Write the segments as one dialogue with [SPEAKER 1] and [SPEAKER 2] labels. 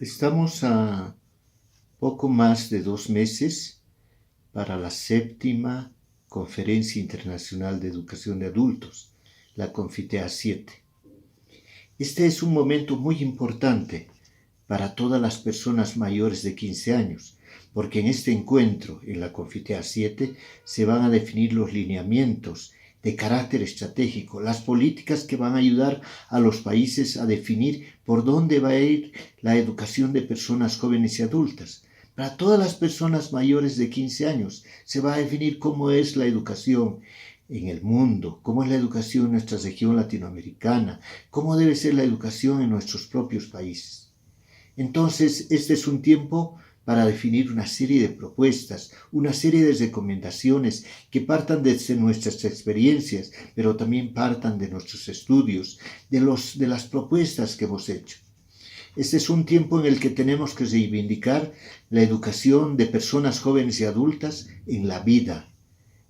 [SPEAKER 1] Estamos a poco más de 2 meses para la 7ª Conferencia Internacional de Educación de Adultos, la Confitea 7. Este es un momento muy importante para todas las personas mayores de 15 años, porque en este encuentro, en la Confitea 7, se van a definir los lineamientos de carácter estratégico, las políticas que van a ayudar a los países a definir por dónde va a ir la educación de personas jóvenes y adultas. Para todas las personas mayores de 15 años se va a definir cómo es la educación en el mundo, cómo es la educación en nuestra región latinoamericana, cómo debe ser la educación en nuestros propios países. Entonces, este es un tiempo para definir una serie de propuestas, una serie de recomendaciones que partan desde nuestras experiencias, pero también partan de nuestros estudios, de las propuestas que hemos hecho. Este es un tiempo en el que tenemos que reivindicar la educación de personas jóvenes y adultas en la vida,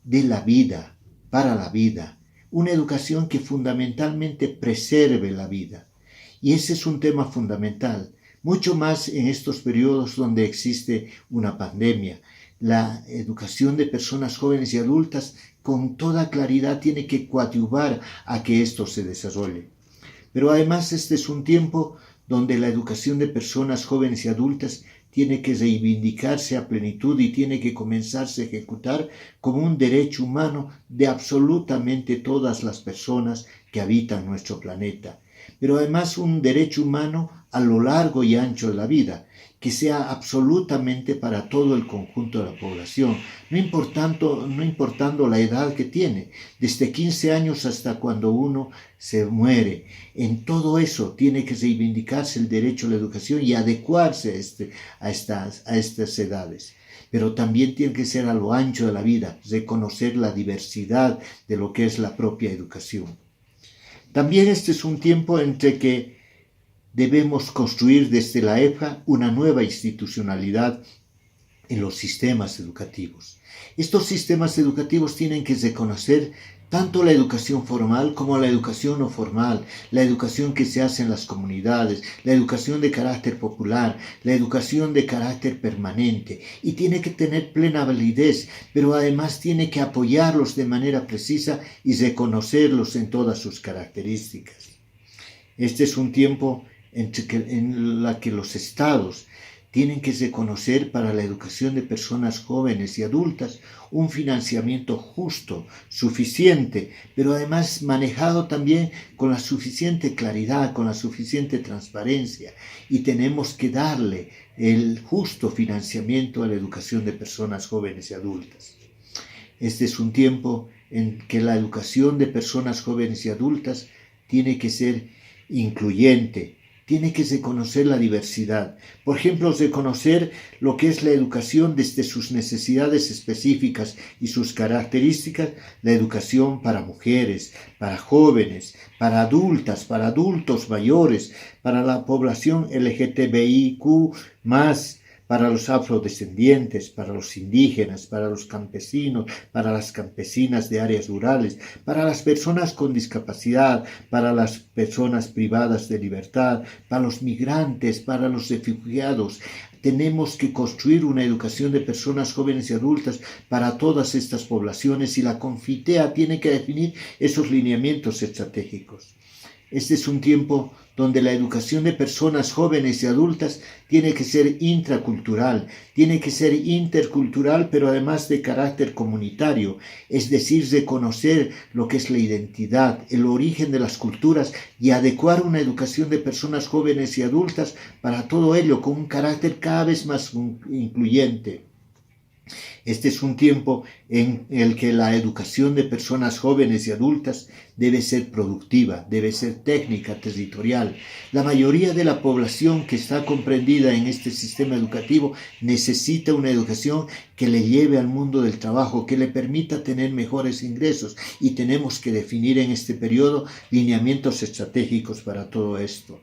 [SPEAKER 1] de la vida, para la vida, una educación que fundamentalmente preserve la vida. Y ese es un tema fundamental. Mucho más en estos periodos donde existe una pandemia. La educación de personas jóvenes y adultas con toda claridad tiene que coadyuvar a que esto se desarrolle. Pero además este es un tiempo donde la educación de personas jóvenes y adultas tiene que reivindicarse a plenitud y tiene que comenzarse a ejecutar como un derecho humano de absolutamente todas las personas que habitan nuestro planeta. Pero además un derecho humano a lo largo y ancho de la vida, que sea absolutamente para todo el conjunto de la población, no importando la edad que tiene, desde 15 años hasta cuando uno se muere. En todo eso tiene que reivindicarse el derecho a la educación y adecuarse a estas edades. Pero también tiene que ser a lo ancho de la vida, reconocer la diversidad de lo que es la propia educación. También este es un tiempo entre que debemos construir desde la EFA una nueva institucionalidad en los sistemas educativos. Estos sistemas educativos tienen que reconocer tanto la educación formal como la educación no formal, la educación que se hace en las comunidades, la educación de carácter popular, la educación de carácter permanente, y tiene que tener plena validez, pero además tiene que apoyarlos de manera precisa y reconocerlos en todas sus características. Este es un tiempo en la que los estados tienen que reconocer para la educación de personas jóvenes y adultas un financiamiento justo, suficiente, pero además manejado también con la suficiente claridad, con la suficiente transparencia. Y tenemos que darle el justo financiamiento a la educación de personas jóvenes y adultas. Este es un tiempo en que la educación de personas jóvenes y adultas tiene que ser incluyente, tiene que reconocer la diversidad. Por ejemplo, reconocer lo que es la educación desde sus necesidades específicas y sus características, la educación para mujeres, para jóvenes, para adultas, para adultos mayores, para la población LGTBIQ+, para los afrodescendientes, para los indígenas, para los campesinos, para las campesinas de áreas rurales, para las personas con discapacidad, para las personas privadas de libertad, para los migrantes, para los refugiados. Tenemos que construir una educación de personas jóvenes y adultas para todas estas poblaciones y la Confitea tiene que definir esos lineamientos estratégicos. Este es un tiempo donde la educación de personas jóvenes y adultas tiene que ser intracultural, tiene que ser intercultural, pero además de carácter comunitario, es decir, reconocer lo que es la identidad, el origen de las culturas y adecuar una educación de personas jóvenes y adultas para todo ello con un carácter cada vez más incluyente. Este es un tiempo en el que la educación de personas jóvenes y adultas debe ser productiva, debe ser técnica, territorial. La mayoría de la población que está comprendida en este sistema educativo necesita una educación que le lleve al mundo del trabajo, que le permita tener mejores ingresos, y tenemos que definir en este periodo lineamientos estratégicos para todo esto.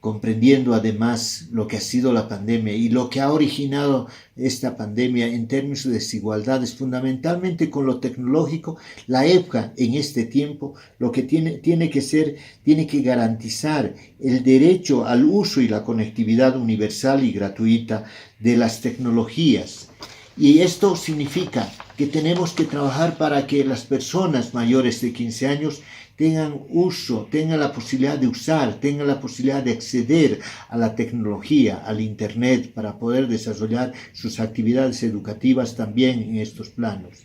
[SPEAKER 1] comprendiendo además lo que ha sido la pandemia y lo que ha originado esta pandemia en términos de desigualdades, fundamentalmente con lo tecnológico. La EPCA en este tiempo lo que tiene que garantizar el derecho al uso y la conectividad universal y gratuita de las tecnologías. Y esto significa que tenemos que trabajar para que las personas mayores de 15 años tengan la posibilidad de usar, tengan la posibilidad de acceder a la tecnología, al Internet, para poder desarrollar sus actividades educativas también en estos planos.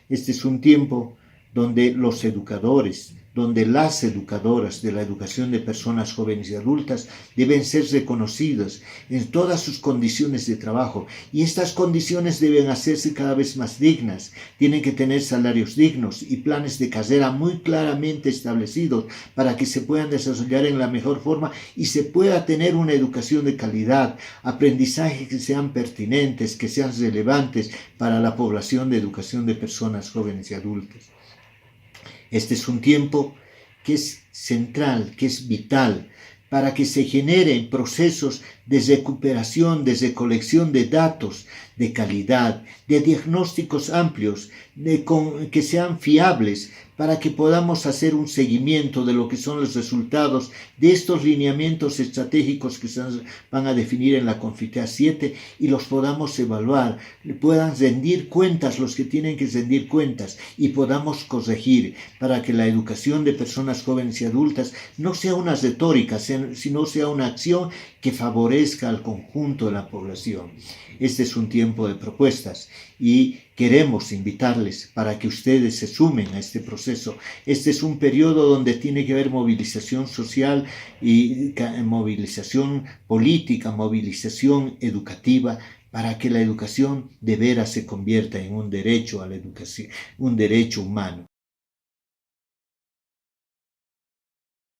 [SPEAKER 1] Este es un tiempo donde los educadores, donde las educadoras de la educación de personas jóvenes y adultas deben ser reconocidas en todas sus condiciones de trabajo, y estas condiciones deben hacerse cada vez más dignas. Tienen que tener salarios dignos y planes de carrera muy claramente establecidos para que se puedan desarrollar en la mejor forma y se pueda tener una educación de calidad, aprendizajes que sean pertinentes, que sean relevantes para la población de educación de personas jóvenes y adultas. Este es un tiempo que es central, que es vital, para que se generen procesos de recuperación, de recolección de datos de calidad, de diagnósticos amplios, que sean fiables, para que podamos hacer un seguimiento de lo que son los resultados de estos lineamientos estratégicos que se van a definir en la Confitea 7 y los podamos evaluar, puedan rendir cuentas los que tienen que rendir cuentas y podamos corregir, para que la educación de personas jóvenes y adultas no sea una retórica, sino sea una acción que favorezca al conjunto de la población. Este es un tiempo de propuestas y queremos invitarles para que ustedes se sumen a este proceso. Este es un periodo donde tiene que haber movilización social y movilización política, movilización educativa, para que la educación de veras se convierta en un derecho a la educación, un derecho humano.